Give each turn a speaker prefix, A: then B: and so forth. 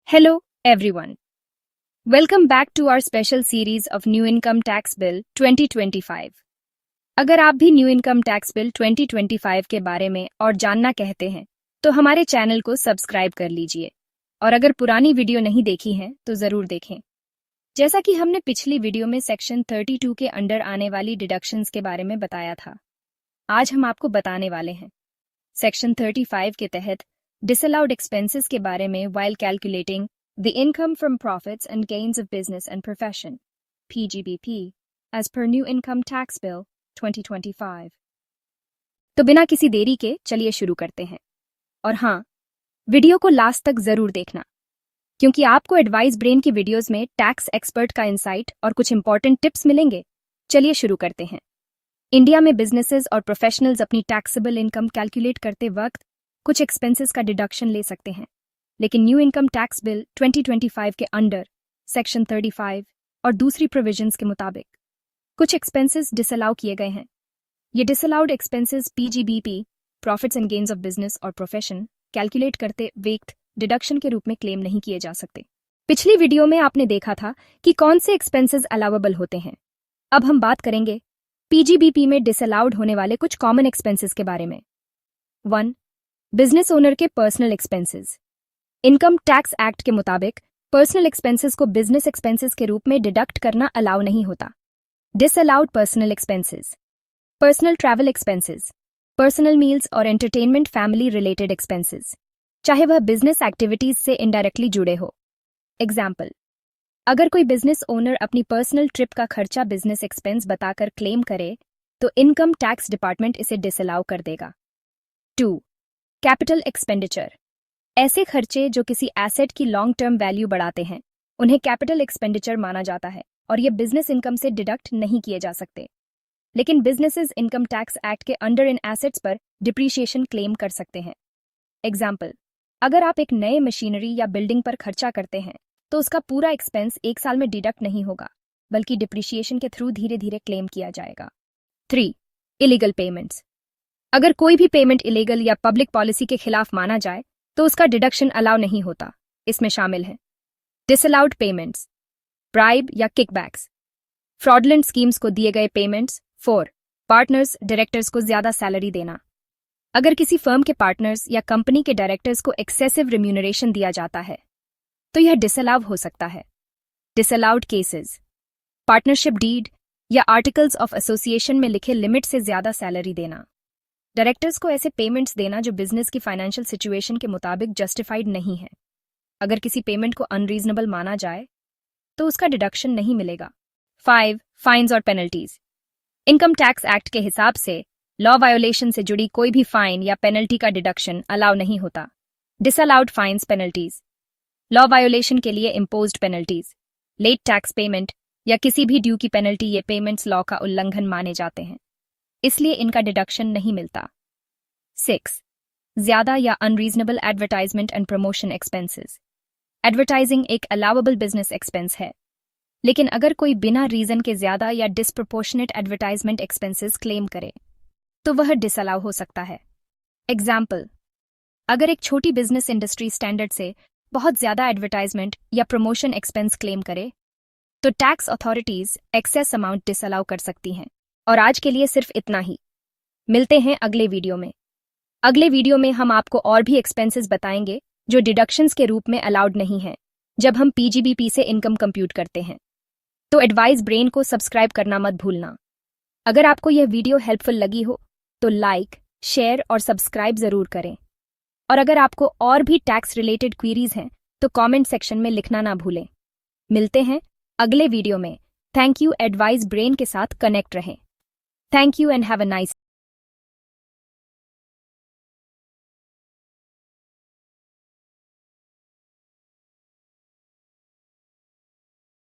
A: Hello, everyone. Welcome back to our special series of New Income Tax Bill 2025. अगर आप भी new income tax bill 2025 के बारे में और जानना कहते हैं, तो हमारे चैनल को सब्सक्राइब कर लीजिए। और अगर पुरानी वीडियो नहीं देखी है, तो जरूर देखें। जैसा कि हमने पिछली वीडियो में सेक्शन 32 के अंडर आने वाली डिडक्शंस के बारे में बताया था, आज हम आपको बताने वाले हैं सेक्शन 35 के तहत disallowed expenses के बारे में while calculating the income from profits and gains of business and profession, PGBP, as per new income tax bill 2025। तो बिना किसी देरी के चलिए शुरू करते हैं। और हाँ, वीडियो को लास्ट तक जरूर देखना, क्योंकि आपको एडवाइस ब्रेन की वीडियोस में टैक्स एक्सपर्ट का इंसाइट और कुछ इंपॉर्टेंट टिप्स मिलेंगे। चलिए शुरू करते हैं। इंडिया में बिजनेसेस और प्रोफेशनल्स अपनी टैक्सेबल इनकम कैलकुलेट करते वक्त कुछ एक्सपेंसेस का डिडक्शन ले सकते हैं, लेकिन न्यू इनकम टैक्स बिल 2025 के अंडर सेक्शन 35 और दूसरी प्रोविजंस के मुताबिक कुछ एक्सपेंसेस डिसअलाउ किए गए हैं। ये disallowed expenses PGBP, profits and gains of business और प्रोफेशन, कैलकुलेट करते वक्त डिडक्शन के रूप में क्लेम नहीं किए जा सकते। पिछली वीडियो में आपने देखा था कि कौन से एक्सपेंसेस अलाउेबल होते हैं। अब हम बात करेंगे पीजीबीपी में डिसअलाउड होने वाले कुछ कॉमन एक्सपेंसेस के बारे में। 1. बिजनेस ओनर के personal expenses. Income tax act के मुताबिक पर्सनल एक्सपेंसेस को बिजनेस एक्सपेंसेस के रूप में डिडक्ट करना अलाउ नहीं होता। Disallowed personal expenses. Personal travel expenses, personal meals और एंटरटेनमेंट फैमिली रिलेटेड एक्सपेंसेस, चाहे वह बिजनेस एक्टिविटीज से इनडायरेक्टली जुड़े हो। एग्जाम्पल, अगर कोई बिजनेस ओनर अपनी पर्सनल ट्रिप का खर्चा बिजनेस एक्सपेंस बताकर क्लेम करे, तो इनकम टैक्स डिपार्टमेंट इसे डिसअलाउ कर देगा। 2. Capital expenditure. ऐसे खर्चे जो किसी एसेट की लॉन्ग टर्म वैल्यू बढ़ाते हैं, उन्हें कैपिटल एक्सपेंडिचर माना जाता है और ये बिजनेस इनकम से डिडक्ट नहीं किए जा सकते। लेकिन बिजनेसेस इनकम टैक्स एक्ट के अंडर इन एसेट्स पर डिप्रीशिएशन क्लेम कर सकते हैं। एग्जाम्पल, अगर आप एक नए मशीनरी या बिल्डिंग पर खर्चा करते हैं, तो उसका पूरा एक्सपेंस एक साल में डिडक्ट नहीं होगा, बल्कि डिप्रीशिएशन के थ्रू धीरे धीरे क्लेम किया जाएगा। 3. Illegal payments. अगर कोई भी पेमेंट इलीगल या पब्लिक पॉलिसी के खिलाफ माना जाए, तो उसका डिडक्शन अलाउ नहीं होता। इसमें शामिल है डिसअलाउड पेमेंट्स, ब्राइब या किकबैक्स, फ्रॉडलेंट स्कीम्स को दिए गए पेमेंट्स। 4. पार्टनर्स, डायरेक्टर्स को ज्यादा सैलरी देना। अगर किसी फर्म के पार्टनर्स या कंपनी के डायरेक्टर्स को एक्सेसिव रिम्यूनरेशन दिया जाता है, तो यह डिसअलाउ हो सकता है। डिसअलाउड केसेस, पार्टनरशिप डीड या आर्टिकल्स ऑफ एसोसिएशन में लिखे लिमिट से ज्यादा सैलरी देना। डायरेक्टर्स को ऐसे पेमेंट्स देना जो बिजनेस की फाइनेंशियल सिचुएशन के मुताबिक जस्टिफाइड नहीं है। अगर किसी पेमेंट को अनरीजनेबल माना जाए, तो उसका डिडक्शन नहीं मिलेगा। 5. फाइन्स और पेनल्टीज। इनकम टैक्स एक्ट के हिसाब से लॉ वायोलेशन से जुड़ी कोई भी फाइन या पेनल्टी का डिडक्शन अलाउ नहीं होता। Disallowed fines, penalties, law violation के लिए imposed penalties, late tax payment या किसी भी ड्यू की पेनल्टी, ये पेमेंट्स लॉ का उल्लंघन माने जाते हैं, इसलिए इनका डिडक्शन नहीं मिलता। 6. ज्यादा या unreasonable advertisement and promotion expenses. Advertising एक अलाउएबल बिजनेस एक्सपेंस है, लेकिन अगर कोई बिना रीजन के ज्यादा या डिसप्रोपोर्शनेट एडवर्टाइजमेंट एक्सपेंसेस क्लेम करे, तो वह डिसअलाउ हो सकता है। एग्जाम्पल, अगर एक छोटी बिजनेस इंडस्ट्री स्टैंडर्ड से बहुत ज्यादा एडवर्टाइजमेंट या प्रमोशन एक्सपेंस क्लेम करे, तो tax authorities excess amount disallow कर सकती हैं। और आज के लिए सिर्फ इतना ही। मिलते हैं अगले वीडियो में। अगले वीडियो में हम आपको और भी एक्सपेंसेस बताएंगे जो डिडक्शंस के रूप में अलाउड नहीं हैं जब हम पीजीबीपी से इनकम कंप्यूट करते हैं। तो एडवाइस ब्रेन को सब्सक्राइब करना मत भूलना। अगर आपको यह वीडियो हेल्पफुल लगी हो, तो लाइक, शेयर और सब्सक्राइब जरूर करें। और अगर आपको और भी टैक्स रिलेटेड क्वीरीज हैं, तो कमेंट सेक्शन में लिखना ना भूलें। मिलते हैं अगले वीडियो में। Thank you. एडवाइस ब्रेन के साथ कनेक्ट रहें। Thank you and have a nice